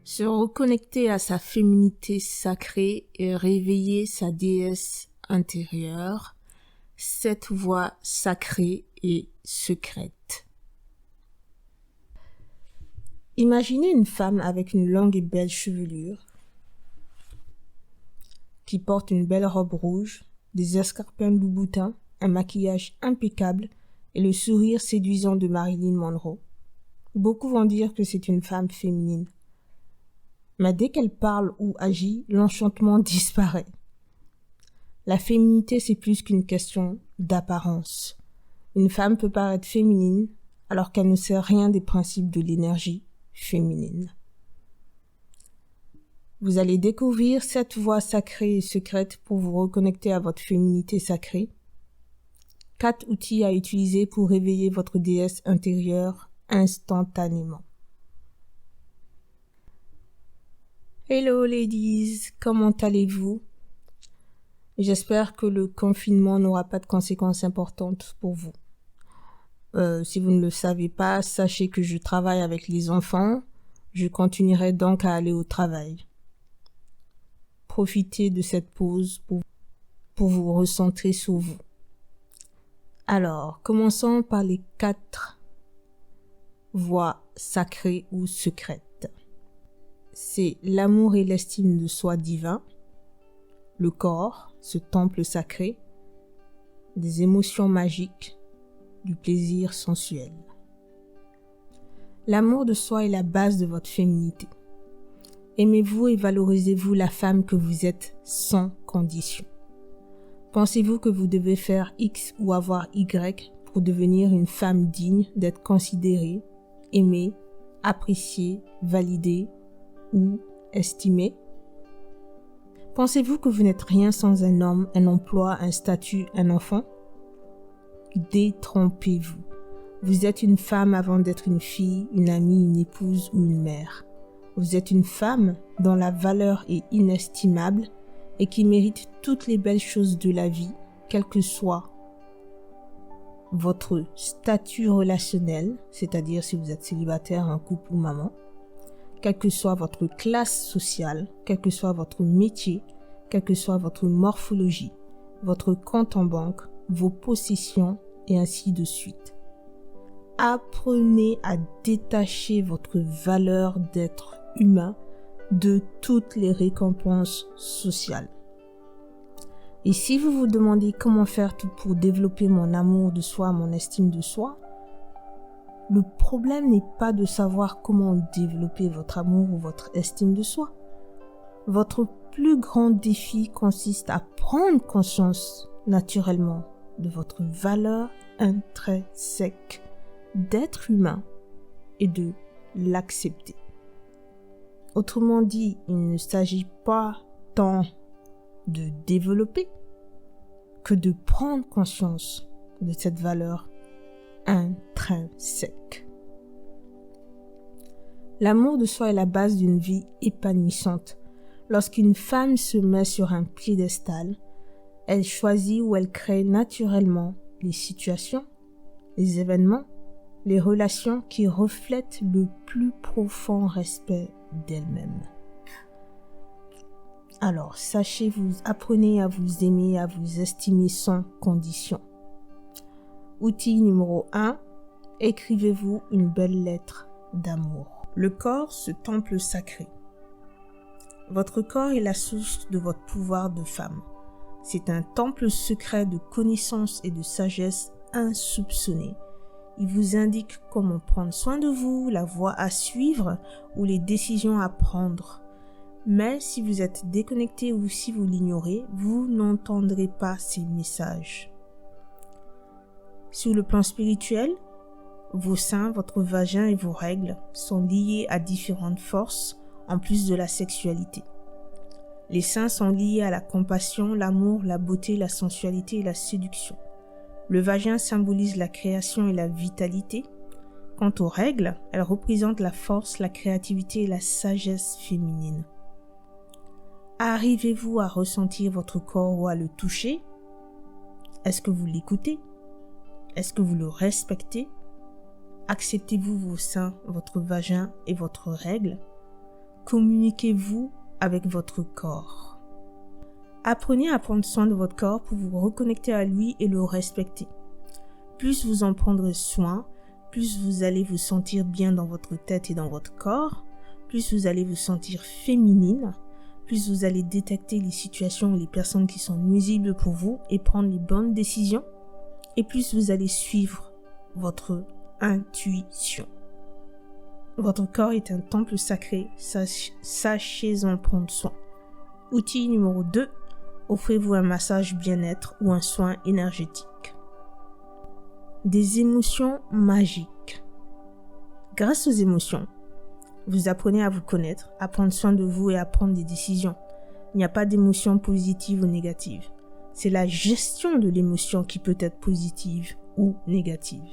Se reconnecter à sa féminité sacrée et réveiller sa déesse intérieure, cette voix sacrée et secrète. Imaginez une femme avec une longue et belle chevelure, qui porte une belle robe rouge, des escarpins Louboutin, un maquillage impeccable et le sourire séduisant de Marilyn Monroe. Beaucoup vont dire que c'est une femme féminine. Mais dès qu'elle parle ou agit, l'enchantement disparaît. La féminité, c'est plus qu'une question d'apparence. Une femme peut paraître féminine alors qu'elle ne sait rien des principes de l'énergie féminine. Vous allez découvrir cette voie sacrée et secrète pour vous reconnecter à votre féminité sacrée. 4 outils à utiliser pour réveiller votre déesse intérieure instantanément. Hello ladies, comment allez-vous? J'espère que le confinement n'aura pas de conséquences importantes pour vous. Si vous ne le savez pas, sachez que je travaille avec les enfants. Je continuerai donc à aller au travail. Profitez de cette pause pour vous recentrer sur vous. Alors, commençons par les 4 voies sacrées ou secrètes. C'est l'amour et l'estime de soi divin, le corps, ce temple sacré, des émotions magiques, du plaisir sensuel. L'amour de soi est la base de votre féminité. Aimez-vous et valorisez-vous la femme que vous êtes sans condition. Pensez-vous que vous devez faire X ou avoir Y pour devenir une femme digne d'être considérée, aimée, appréciée, validée ou estimée? Pensez-vous que vous n'êtes rien sans un homme, un emploi, un statut, un enfant? Détrompez-vous. Vous êtes une femme avant d'être une fille, une amie, une épouse ou une mère. Vous êtes une femme dont la valeur est inestimable et qui mérite toutes les belles choses de la vie, quel que soit votre statut relationnel, c'est-à-dire si vous êtes célibataire, en couple ou maman, quelle que soit votre classe sociale, quel que soit votre métier, quelle que soit votre morphologie, votre compte en banque, vos possessions et ainsi de suite. Apprenez à détacher votre valeur d'être humain de toutes les récompenses sociales. Et si vous vous demandez comment faire tout pour développer mon amour de soi, mon estime de soi, le problème n'est pas de savoir comment développer votre amour ou votre estime de soi. Votre plus grand défi consiste à prendre conscience naturellement de votre valeur intrinsèque d'être humain et de l'accepter. Autrement dit, il ne s'agit pas tant de développer que de prendre conscience de cette valeur intrinsèque. L'amour de soi est la base d'une vie épanouissante. Lorsqu'une femme se met sur un piédestal, elle choisit ou elle crée naturellement les situations, les événements, les relations qui reflètent le plus profond respect d'elle-même. Alors, sachez, vous apprenez à vous aimer, à vous estimer sans condition. Outil numéro 1, écrivez-vous une belle lettre d'amour. Le corps, ce temple sacré. Votre corps est la source de votre pouvoir de femme. C'est un temple secret de connaissance et de sagesse insoupçonnée. Il vous indique comment prendre soin de vous, la voie à suivre ou les décisions à prendre. Mais si vous êtes déconnecté ou si vous l'ignorez, vous n'entendrez pas ces messages. Sur le plan spirituel, vos seins, votre vagin et vos règles sont liés à différentes forces en plus de la sexualité. Les seins sont liés à la compassion, l'amour, la beauté, la sensualité et la séduction. Le vagin symbolise la création et la vitalité. Quant aux règles, elles représentent la force, la créativité et la sagesse féminine. Arrivez-vous à ressentir votre corps ou à le toucher? Est-ce que vous l'écoutez? Est-ce que vous le respectez? Acceptez-vous vos seins, votre vagin et votre règle? communiquez-vous avec votre corps? Apprenez à prendre soin de votre corps pour vous reconnecter à lui et le respecter. Plus vous en prendrez soin, plus vous allez vous sentir bien dans votre tête et dans votre corps, plus vous allez vous sentir féminine, plus vous allez détecter les situations ou les personnes qui sont nuisibles pour vous et prendre les bonnes décisions, et plus vous allez suivre votre intuition. Votre corps est un temple sacré, sachez en prendre soin. Outil numéro 2, offrez-vous un massage bien-être ou un soin énergétique. Des émotions magiques. Grâce aux émotions, vous apprenez à vous connaître, à prendre soin de vous et à prendre des décisions. Il n'y a pas d'émotion positive ou négative. C'est la gestion de l'émotion qui peut être positive ou négative.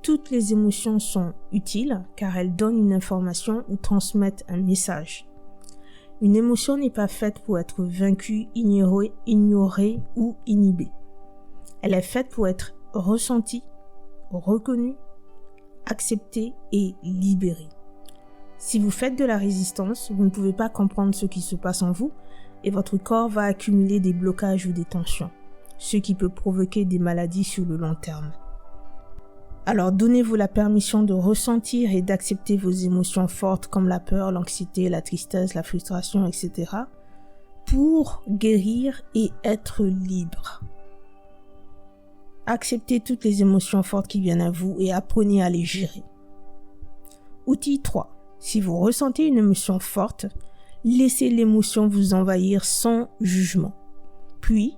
Toutes les émotions sont utiles car elles donnent une information ou transmettent un message. Une émotion n'est pas faite pour être vaincue, ignorée ou inhibée. Elle est faite pour être ressentie, reconnue, acceptée et libérée. Si vous faites de la résistance, vous ne pouvez pas comprendre ce qui se passe en vous et votre corps va accumuler des blocages ou des tensions, ce qui peut provoquer des maladies sur le long terme. Alors donnez-vous la permission de ressentir et d'accepter vos émotions fortes comme la peur, l'anxiété, la tristesse, la frustration, etc. pour guérir et être libre. Acceptez toutes les émotions fortes qui viennent à vous et apprenez à les gérer. Outil 3. Si vous ressentez une émotion forte, laissez l'émotion vous envahir sans jugement. Puis,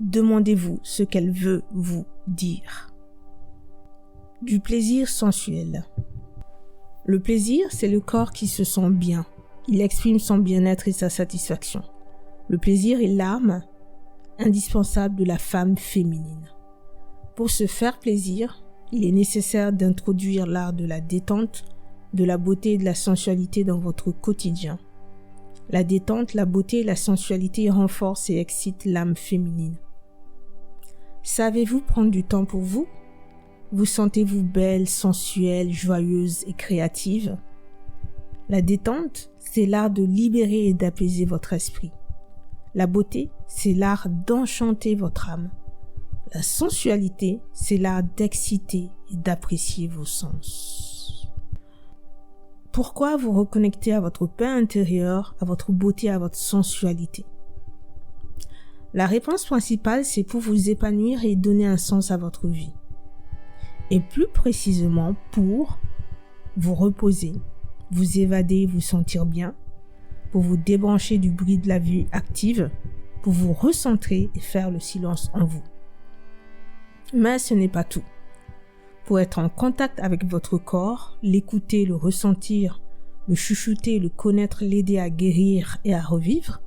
demandez-vous ce qu'elle veut vous dire. Du plaisir sensuel. Le plaisir, c'est le corps qui se sent bien. Il exprime son bien-être et sa satisfaction. Le plaisir est l'âme indispensable de la femme féminine. Pour se faire plaisir, il est nécessaire d'introduire l'art de la détente, de la beauté et de la sensualité dans votre quotidien. La détente, la beauté et la sensualité renforcent et excitent l'âme féminine. Savez-vous prendre du temps pour vous? Vous sentez-vous belle, sensuelle, joyeuse et créative? La détente, c'est l'art de libérer et d'apaiser votre esprit. La beauté, c'est l'art d'enchanter votre âme. La sensualité, c'est l'art d'exciter et d'apprécier vos sens. Pourquoi vous reconnecter à votre paix intérieure, à votre beauté, à votre sensualité? La réponse principale, c'est pour vous épanouir et donner un sens à votre vie. Et plus précisément pour vous reposer, vous évader, vous sentir bien, pour vous débrancher du bruit de la vie active, pour vous recentrer et faire le silence en vous. Mais ce n'est pas tout. Pour être en contact avec votre corps, l'écouter, le ressentir, le chuchoter, le connaître, l'aider à guérir et à revivre,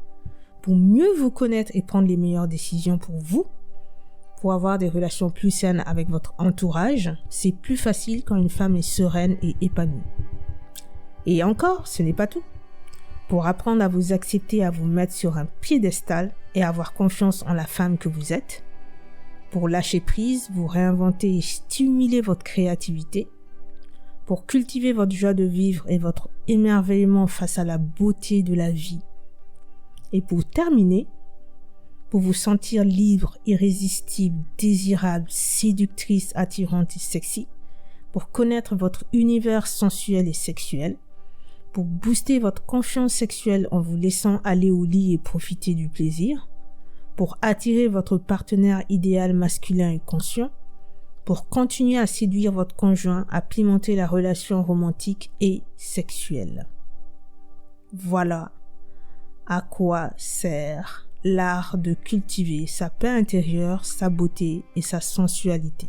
pour mieux vous connaître et prendre les meilleures décisions pour vous, pour avoir des relations plus saines avec votre entourage, c'est plus facile quand une femme est sereine et épanouie. Et encore, ce n'est pas tout. Pour apprendre à vous accepter, à vous mettre sur un piédestal et avoir confiance en la femme que vous êtes, pour lâcher prise, vous réinventer et stimuler votre créativité, pour cultiver votre joie de vivre et votre émerveillement face à la beauté de la vie. Et pour terminer, pour vous sentir libre, irrésistible, désirable, séductrice, attirante et sexy, pour connaître votre univers sensuel et sexuel, pour booster votre confiance sexuelle en vous laissant aller au lit et profiter du plaisir, pour attirer votre partenaire idéal masculin et conscient, pour continuer à séduire votre conjoint, à pimenter la relation romantique et sexuelle. Voilà à quoi sert l'art de cultiver sa paix intérieure, sa beauté et sa sensualité.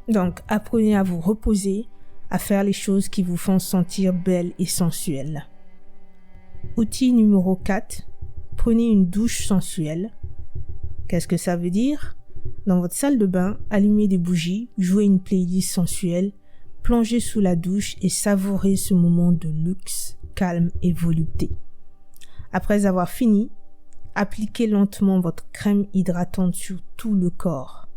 Donc, apprenez à vous reposer, à faire les choses qui vous font sentir belle et sensuelle. Outil numéro 4. Prenez une douche sensuelle. Qu'est-ce que ça veut dire? Dans votre salle de bain, allumez des bougies, jouez une playlist sensuelle, plongez sous la douche et savourez ce moment de luxe, calme et volupté. Après avoir fini, appliquez lentement votre crème hydratante sur tout le corps.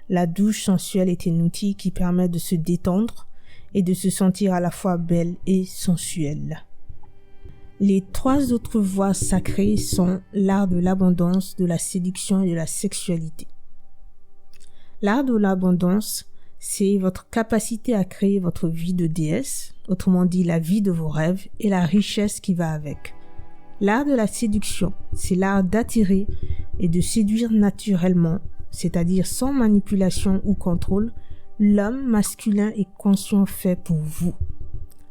La douche sensuelle est un outil qui permet de se détendre et de se sentir à la fois belle et sensuelle. Les 3 autres voies sacrées sont l'art de l'abondance, de la séduction et de la sexualité. L'art de l'abondance, c'est votre capacité à créer votre vie de déesse, autrement dit la vie de vos rêves et la richesse qui va avec. L'art de la séduction, c'est l'art d'attirer et de séduire naturellement, c'est-à-dire sans manipulation ou contrôle, l'homme masculin et conscient fait pour vous.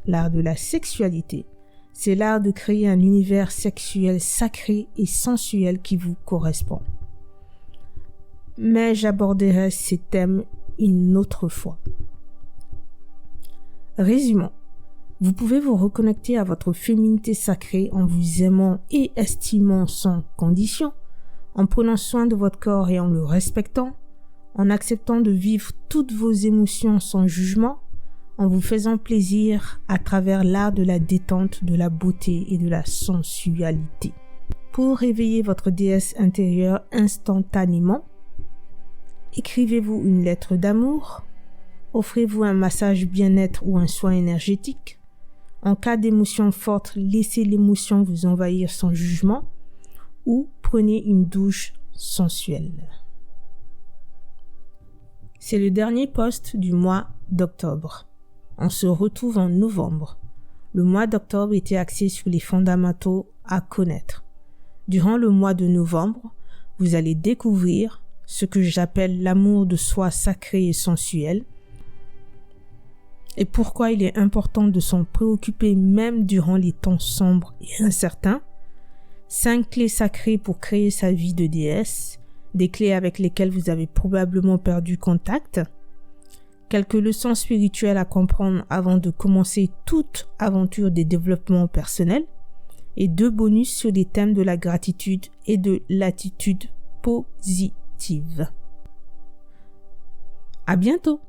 L'art de la sexualité, c'est l'art de créer un univers sexuel sacré et sensuel qui vous correspond. Mais j'aborderai ces thèmes une autre fois. Résumons. Vous pouvez vous reconnecter à votre féminité sacrée en vous aimant et estimant sans condition, en prenant soin de votre corps et en le respectant, en acceptant de vivre toutes vos émotions sans jugement, en vous faisant plaisir à travers l'art de la détente, de la beauté et de la sensualité. Pour réveiller votre déesse intérieure instantanément, écrivez-vous une lettre d'amour, offrez-vous un massage bien-être ou un soin énergétique. En cas d'émotion forte, laissez l'émotion vous envahir sans jugement ou prenez une douche sensuelle. C'est le dernier post du mois d'octobre. On se retrouve en novembre. Le mois d'octobre était axé sur les fondamentaux à connaître. Durant le mois de novembre, vous allez découvrir ce que j'appelle l'amour de soi sacré et sensuel, et pourquoi il est important de s'en préoccuper même durant les temps sombres et incertains. 5 clés sacrées pour créer sa vie de déesse, des clés avec lesquelles vous avez probablement perdu contact, quelques leçons spirituelles à comprendre avant de commencer toute aventure des développements personnels, et 2 bonus sur les thèmes de la gratitude et de l'attitude positive. À bientôt!